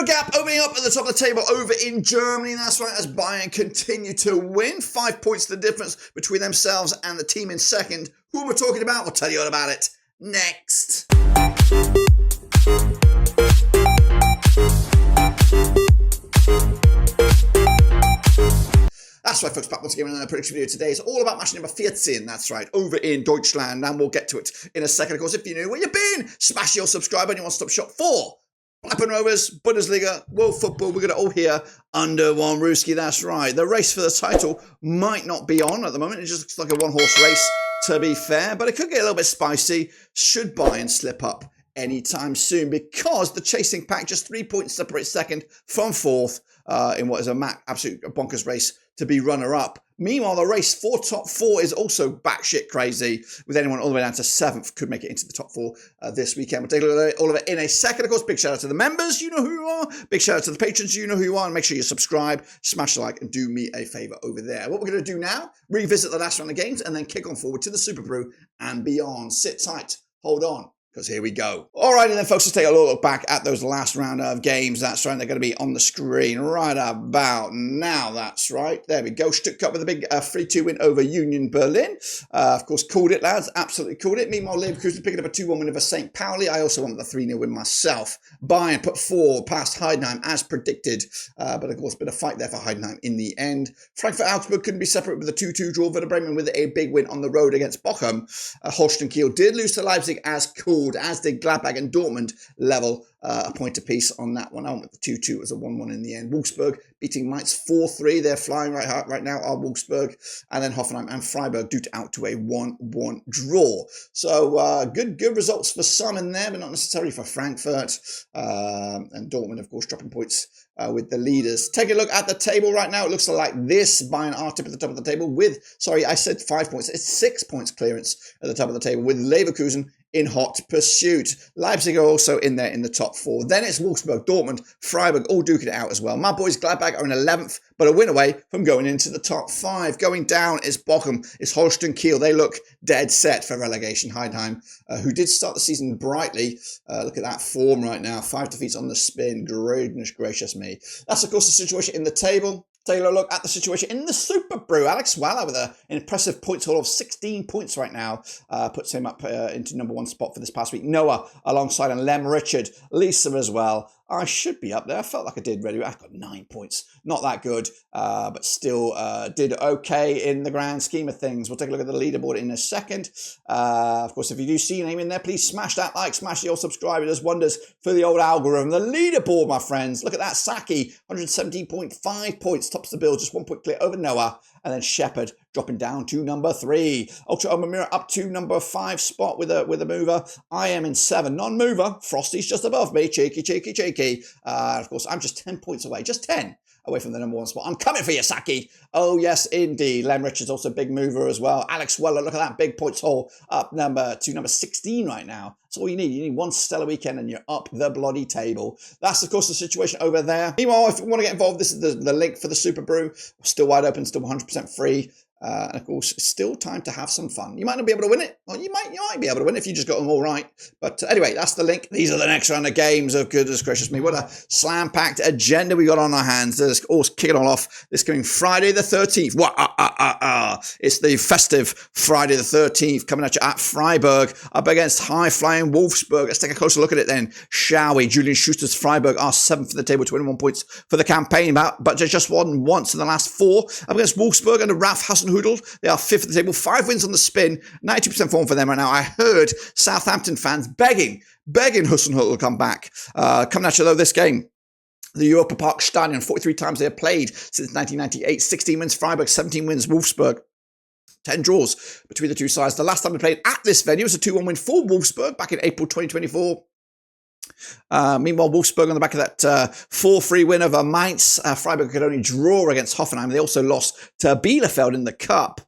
0 gap opening up at the top of the table over in Germany. That's right, as Bayern continue to win. 5 points the difference between themselves and the team in second. Who we're talking about, we'll tell you all about it next. That's right, folks, back once again in a prediction video today. It's all about match number 14, that's right, over in Deutschland, and we'll get to it in a second. Of course, if you're new where you've been, smash your subscribe and your one-stop shop for Blackburn Rovers, Bundesliga, World Football. We're going to all hear under one Ruski, that's right. The race for the title might not be on at the moment. It just looks like a one-horse race, to be fair, but it could get a little bit spicy should Bayern slip up anytime soon, because the chasing pack just 3 points separates second from fourth in what is a absolute bonkers race to be runner-up. Meanwhile, the race for top four is also batshit crazy, with anyone all the way down to seventh could make it into the top four this weekend. We'll take a look at all of it in a second. Of course, big shout out to the members, you know who you are. Big shout out to the patrons, you know who you are. And make sure you subscribe, smash the like, and do me a favour over there. What we're going to do now, revisit the last round of games, and then kick on forward to the Super Brew and beyond. Sit tight, hold on, because here we go. Alrighty then, folks, let's take a look back at those last round of games. That's right, they're going to be on the screen right about now. That's right, there we go. Stuttgart with a big 3-2 win over Union Berlin. Of course, called it, lads, absolutely called it. Meanwhile, Leverkusen picking up a 2-1 win over St. Pauli. I also went with a 3-0 win myself. Bayern put 4 past Heidenheim as predicted, but of course, a bit of fight there for Heidenheim in the end. Frankfurt Augsburg couldn't be separate with a 2-2 draw. Werder Bremen with a big win on the road against Bochum. Holstein Kiel did lose to Leipzig as called, as did Gladbach and Dortmund level a point apiece on that one. I went with the 2-2 as a 1-1 in the end. Wolfsburg beating Mainz 4-3. They're flying right now, are Wolfsburg. And then Hoffenheim and Freiburg due out to a 1-1 draw. So good results for some in there, but not necessarily for Frankfurt. And Dortmund, of course, dropping points with the leaders. Take a look at the table right now. It looks like this. Bayern are tip at the top of the table with, sorry, I said 5 points. It's 6 points clearance at the top of the table with Leverkusen in hot pursuit. Leipzig are also in there in the top 4. Then it's Wolfsburg, Dortmund, Freiburg, all duking it out as well. My boys Gladbach are in 11th, but a win away from going into the top 5. Going down is Bochum, is Holstein Kiel. They look dead set for relegation. Heidenheim, who did start the season brightly. Look at that form right now. 5 defeats on the spin. Goodness gracious me. That's, of course, the situation in the table. Take a look at the situation in the Super Brew. Alex Waller with an impressive points haul of 16 points right now. Puts him up into number 1 spot for this past week. Noah alongside and Lem Richard. Lisa as well. I should be up there. I felt like I did really well. I've got 9 points. Not that good, but still did okay in the grand scheme of things. We'll take a look at the leaderboard in a second. Of course, if you do see your name in there, please smash that like, smash your subscribe. It does wonders for the old algorithm. The leaderboard, my friends. Look at that. Saki, 117.5 points. Tops the bill, just 1 point clear over Noah. And then Shepherd dropping down to number 3. Ultra Omamira up to number 5 spot with a mover. I am in 7. Non-mover. Frosty's just above me. Cheeky. Of course, I'm just 10 points away. Just 10 away from the number 1 spot. I'm coming for you, Saki. Oh, yes, indeed. Lem Richards also a big mover as well. Alex Weller, look at that big points haul up to number 16 right now. That's all you need. You need one stellar weekend and you're up the bloody table. That's, of course, the situation over there. Meanwhile, if you want to get involved, this is the link for the Super Brew. Still wide open, still 100% free. And of course, it's still time to have some fun. You might not be able to win it, or you might be able to win it if you just got them all right. But anyway, that's the link. These are the next round of games. Oh, goodness gracious me. What a slam-packed agenda we got on our hands. Let's all kick it all off this coming Friday the 13th. It's the festive Friday the 13th coming at you at Freiburg up against high-flying Wolfsburg. Let's take a closer look at it then, shall we? Julian Schuster's Freiburg are 7th for the table, 21 points for the campaign, but they just won once in the last 4 up against Wolfsburg under Ralph Hasenhüttl. They are 5th at the table, 5 wins on the spin, 92% form for them right now. I heard Southampton fans begging Hasenhüttl to come back. Coming at you though, this game. The Europa Park Stadion, 43 times they have played since 1998. 16 wins Freiburg, 17 wins Wolfsburg. 10 draws between the two sides. The last time they played at this venue was a 2-1 win for Wolfsburg back in April 2024. Meanwhile, Wolfsburg on the back of that 4-3 win over Mainz. Freiburg could only draw against Hoffenheim. They also lost to Bielefeld in the Cup.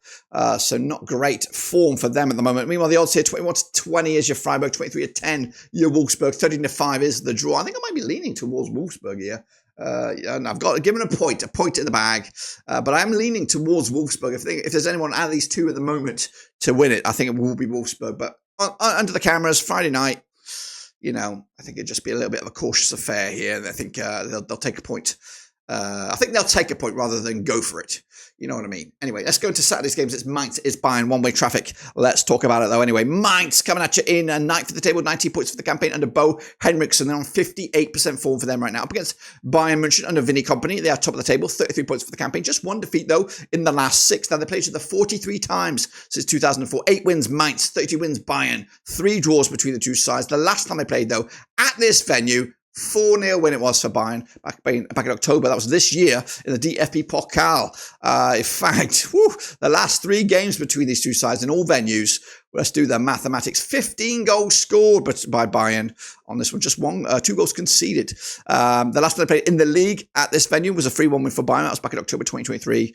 So not great form for them at the moment. Meanwhile, the odds here, 21-20 is your Freiburg, 23-10 your Wolfsburg, 13-5 is the draw. I think I might be leaning towards Wolfsburg here. And I've got given a point in the bag, but I'm leaning towards Wolfsburg. If there's anyone out of these two at the moment to win it, I think it will be Wolfsburg. But under the cameras, Friday night, I think it'd just be a little bit of a cautious affair here. And I think they'll take a point. I think they'll take a point rather than go for it. You know what I mean? Anyway, let's go into Saturday's games. It's Mainz, it's Bayern, one-way traffic. Let's talk about it, though. Anyway, Mainz coming at you in ninth for the table, 19 points for the campaign under Bo Henriksen. They're on 58% form for them right now. Up against Bayern München under Vinny Company. They are top of the table, 33 points for the campaign. Just one defeat, though, in the last 6. Now, they played each other 43 times since 2004. 8 wins Mainz, 32 wins Bayern. 3 draws between the two sides. The last time they played, though, at this venue, 4-0 win it was for Bayern back in October. That was this year in the DFB Pokal. In fact, the last 3 games between these two sides in all venues, let's do the mathematics. 15 goals scored by Bayern on this one. Just 2 goals conceded. The last time they played in the league at this venue was a 3-1 win for Bayern. That was back in October 2023.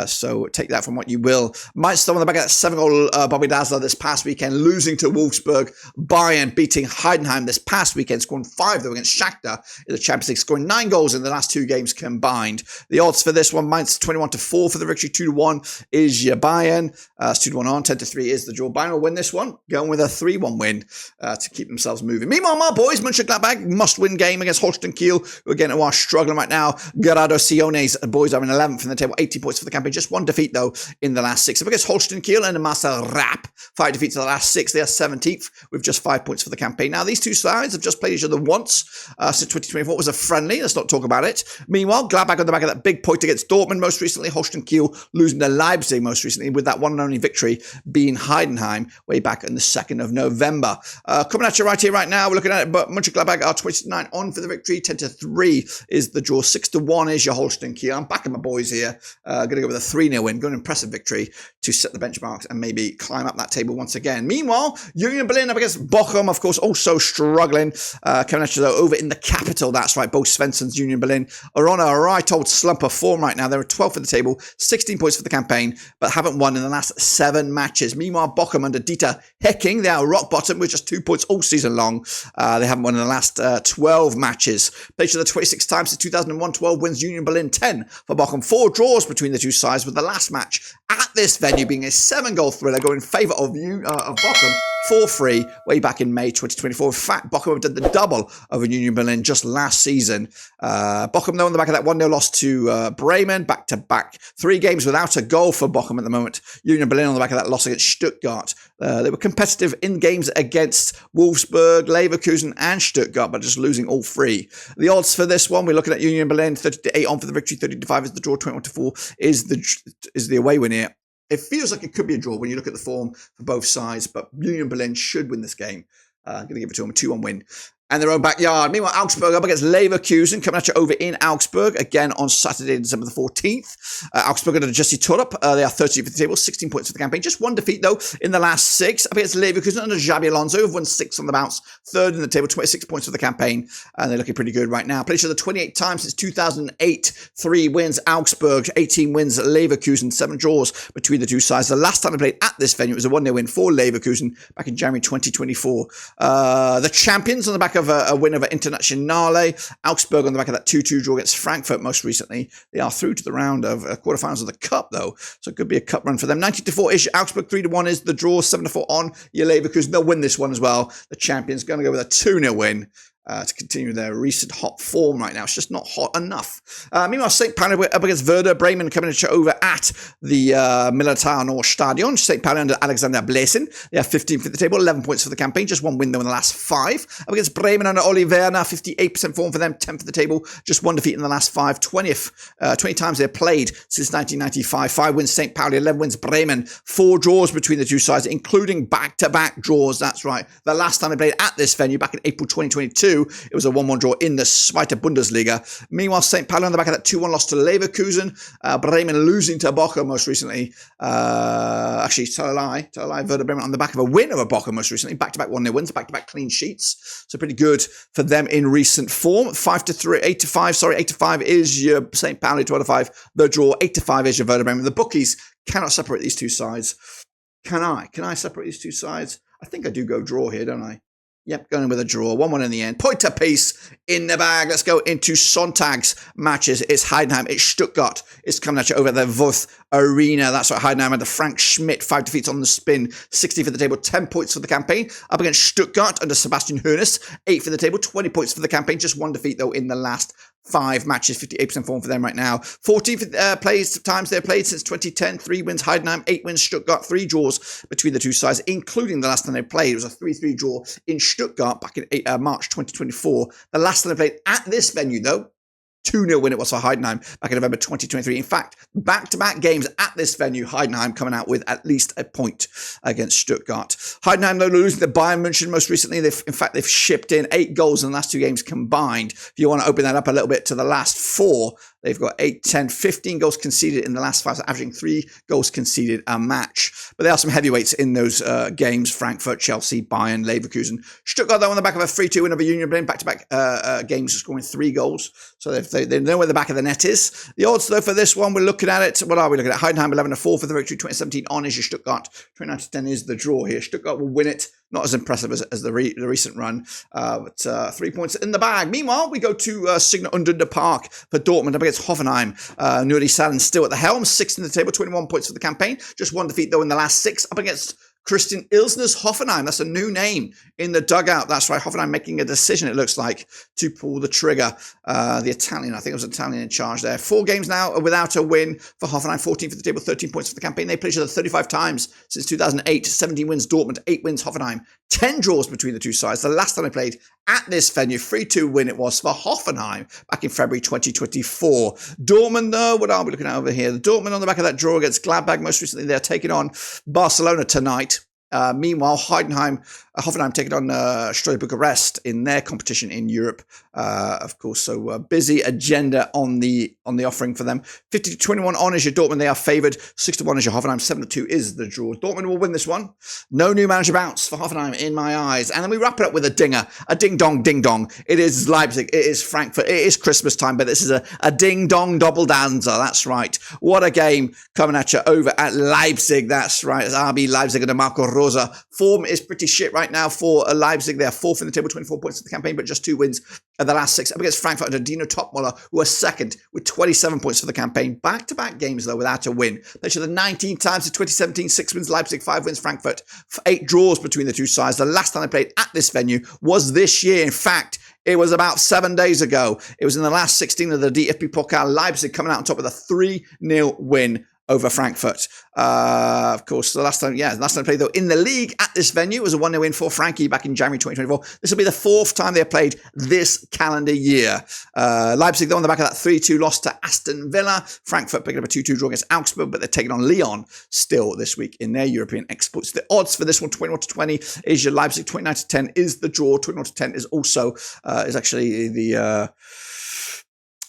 So take that from what you will. Mainz still on the back of that 7-goal Bobby Dazzler this past weekend, losing to Wolfsburg. Bayern beating Heidenheim this past weekend, scoring 5 though against Shakhtar in the Champions League, scoring 9 goals in the last 2 games combined. The odds for this one, Mainz 21-4 for the victory, 2-1 is your Bayern. It's 2-1 on, 10-3 is the draw. Bayern will win this one, going with a 3-1 win to keep themselves moving. Meanwhile, my boys, Mönchengladbach, must-win game against Holstein Kiel, who again are struggling right now. Gerardo Sione's boys are in 11th in the table, 80 points for the campaign. Just 1 defeat, though, in the last 6. Up against Holstein Kiel and Marcel Rapp, 5 defeats in the last 6. They are 17th with just 5 points for the campaign. Now, these two sides have just played each other once since 2024. It was a friendly. Let's not talk about it. Meanwhile, Gladbach on the back of that big point against Dortmund most recently. Holstein Kiel losing to Leipzig most recently, with that one and only victory being Heidenheim way back on the 2nd of November. Coming at you right here, right now, we're looking at it, but Mönchengladbach are 29 on for the victory. 10-3 is the draw. 6-1 is your Holstein Kiel. I'm backing my boys here. Going to go with a 3-0 win. Good, impressive victory to set the benchmarks and maybe climb up that table once again. Meanwhile, Union Berlin up against Bochum, of course, also struggling. Coming at you, though, over in the capital. That's right, Bo Svensson's Union Berlin are on a right old slump of form right now. They're 12th for the table, 16 points for the campaign, but haven't won in the last 7 matches. Meanwhile, Bochum under Dieter Hecking, they are rock bottom with just 2 points all season long. They haven't won in the last 12 matches. Played each other 26 times since 2001. 12 wins, Union Berlin 10 for Bochum. 4 draws between the two sides, with the last match at this venue being a 7-goal thriller going in favour of Bochum 4-3 way back in May 2024. In fact, Bochum have done the double over Union Berlin just last season. Bochum, though, on the back of that 1-0 loss to Bremen, back-to-back. 3 games without a goal for Bochum at the moment. Union Berlin on the back of that loss against Stuttgart. They were competitive in games against Wolfsburg, Leverkusen and Stuttgart, but just losing all 3. The odds for this one, we're looking at Union Berlin, 30-8 on for the victory, 30-5 is the draw, 21-4 is the away win here. It feels like it could be a draw when you look at the form for both sides, but Union Berlin should win this game. I'm going to give it to them, a 2-1 win. And their own backyard. Meanwhile, Augsburg up against Leverkusen, coming at you over in Augsburg, again on Saturday, December the 14th. Augsburg under Jesse Turup. They are 30th for the table, 16 points for the campaign. Just 1 defeat, though, in the last 6. Up against Leverkusen under Xabi Alonso, who've won 6 on the bounce. 3rd in the table, 26 points for the campaign. And they're looking pretty good right now. Played each other 28 times since 2008. 3 wins, Augsburg. 18 wins, Leverkusen. 7 draws between the two sides. The last time they played at this venue, it was a 1-0 win for Leverkusen back in January 2024. The champions on the back of a win over Internazionale. Augsburg on the back of that 2-2 draw against Frankfurt most recently. They are through to the round of quarterfinals of the Cup, though, so it could be a cup run for them. 90-4 is Augsburg, 3-1 is the draw, 7-4 on your Leverkusen. They'll win this one as well. The champions going to go with a 2-0 win. To continue their recent hot form right now. It's just not hot enough. Meanwhile, St. Pauli up against Werder. Bremen coming to over at the Militär Stadion. St. Pauli under Alexander Blesen. They are 15th at the table, 11 points for the campaign. Just 1 win, though, in the last 5. Up against Bremen under Oli Werner. 58% form for them, 10th at the table. Just 1 defeat in the last 5. 20 times they've played since 1995. 5 wins St. Pauli, 11 wins Bremen. 4 draws between the two sides, including back-to-back draws. That's right. The last time they played at this venue, back in April 2022, it was a 1-1 draw in the Zweite Bundesliga. Meanwhile, St. Pauli on the back of that 2-1 loss to Leverkusen. Bremen losing to Bochum most recently. Actually, tell a lie. Werder Bremen on the back of a win over Bochum most recently. Back-to-back 1-0 wins, back-to-back clean sheets. So pretty good for them in recent form. 8-5 is your St. Pauli, 12-5 the draw. 8-5 is your Werder Bremen. The bookies cannot separate these two sides. Can I? Can I separate these two sides? I think I do go draw here, don't I? Yep, going with a draw. 1-1 in the end. Point apiece in the bag. Let's go into Sonntag's matches. It's Heidenheim. It's Stuttgart. It's coming at you over the Wuth Arena. That's right. Heidenheim had the Frank Schmidt. 5 defeats on the spin. 60 for the table. 10 points for the campaign. Up against Stuttgart under Sebastian Hoeneß. 8 for the table. 20 points for the campaign. Just 1 defeat, though, in the last 5 matches. 58% form for them right now. 14 times they've played since 2010. 3 wins Heidenheim. 8 wins Stuttgart. 3 draws between the two sides, including the last time they played. It was a 3-3 draw in Stuttgart back in March 2024. The last time they played at this venue, though, 2-0 win it was for Heidenheim back in November 2023. In fact, back-to-back games at this venue, Heidenheim coming out with at least a point against Stuttgart. Heidenheim, though, losing to Bayern München most recently. They've shipped in 8 goals in the last 2 games combined. If you want to open that up a little bit to the last 4, they've got 8, 10, 15 goals conceded in the last 5, so averaging 3 goals conceded a match. But there are some heavyweights in those games: Frankfurt, Chelsea, Bayern, Leverkusen. Stuttgart, though, on the back of a 3-2 win over Union Berlin, back-to-back games scoring 3 goals. So they know where the back of the net is. The odds, though, for this one, we're looking at it. What are we looking at? Heidenheim 11-4 for the victory. 2017 on is your Stuttgart. 29-10 is the draw here. Stuttgart will win it. Not as impressive as the recent run, but 3 points in the bag. Meanwhile, we go to Signal Iduna Park for Dortmund up against Hoffenheim. Nuri Sahin still at the helm, 6th in the table, 21 points for the campaign. Just 1 defeat, though, in the last 6 up against Christian Ilsner's Hoffenheim. That's a new name in the dugout. That's right. Hoffenheim making a decision, it looks like, to pull the trigger. The Italian, I think it was Italian in charge there. 4 games now without a win for Hoffenheim. 14 for the table, 13 points for the campaign. They played each other 35 times since 2008. 17 wins Dortmund, 8 wins Hoffenheim. 10 draws between the two sides. The last time they played at this venue, 3-2 win it was for Hoffenheim back in February 2024. Dortmund, though, what are we looking at over here? The Dortmund on the back of that draw against Gladbach. Most recently, they're taking on Barcelona tonight. Meanwhile, Hoffenheim taking on Steaua Bucharest in their competition in Europe, of course. So busy agenda on the offering for them. 50-21 on is your Dortmund. They are favoured. 6-1 is your Hoffenheim. 7-2 is the draw. Dortmund will win this one. No new manager bounce for Hoffenheim in my eyes. And then we wrap it up with a dinger, a ding-dong, ding-dong. It is Leipzig. It is Frankfurt. It is Christmas time, but this is a ding-dong double dancer. That's right. What a game coming at you over at Leipzig. That's right. It's RB Leipzig and Marco Rosa. Form is pretty shit right now for Leipzig. They are 4th in the table, 24 points in the campaign, but just 2 wins of the last 6 up against Frankfurt under Dino Topmöller, who are 2nd with 27 points for the campaign. Back-to-back games, though, without a win. They should have 19 times in 2017, 6 wins Leipzig, 5 wins Frankfurt, 8 draws between the two sides. The last time they played at this venue was this year. In fact, it was about 7 days ago. It was in the last 16 of the DFB Pokal. Leipzig coming out on top with a 3-0 win over Frankfurt. Of course, the last time they played, though, in the league at this venue was a 1-0 win for Frankie back in January 2024. This will be the 4th time they have played this calendar year. Leipzig, though, on the back of that 3-2 loss to Aston Villa. Frankfurt picking up a 2-2 draw against Augsburg, but they're taking on Lyon still this week in their European exploits. The odds for this one, 21-20 is your Leipzig. 29-10 is the draw. 21-10 is also is actually the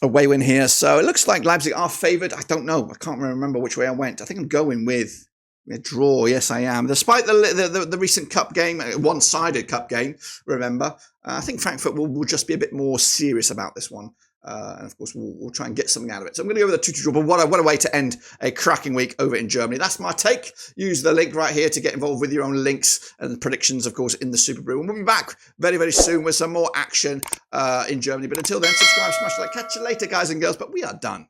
away win here. So it looks like Leipzig are favoured. I don't know. I can't remember which way I went. I think I'm going with a draw. Yes, I am. Despite the recent cup game, one-sided cup game, remember, I think Frankfurt will just be a bit more serious about this one. And of course, we'll try and get something out of it. So I'm going to go with a 2-2 draw. But what a way to end a cracking week over in Germany. That's my take. Use the link right here to get involved with your own links and predictions, of course, in the Super Brew. And we'll be back very, very soon with some more action in Germany. But until then, subscribe, smash the like. Catch you later, guys and girls. But we are done.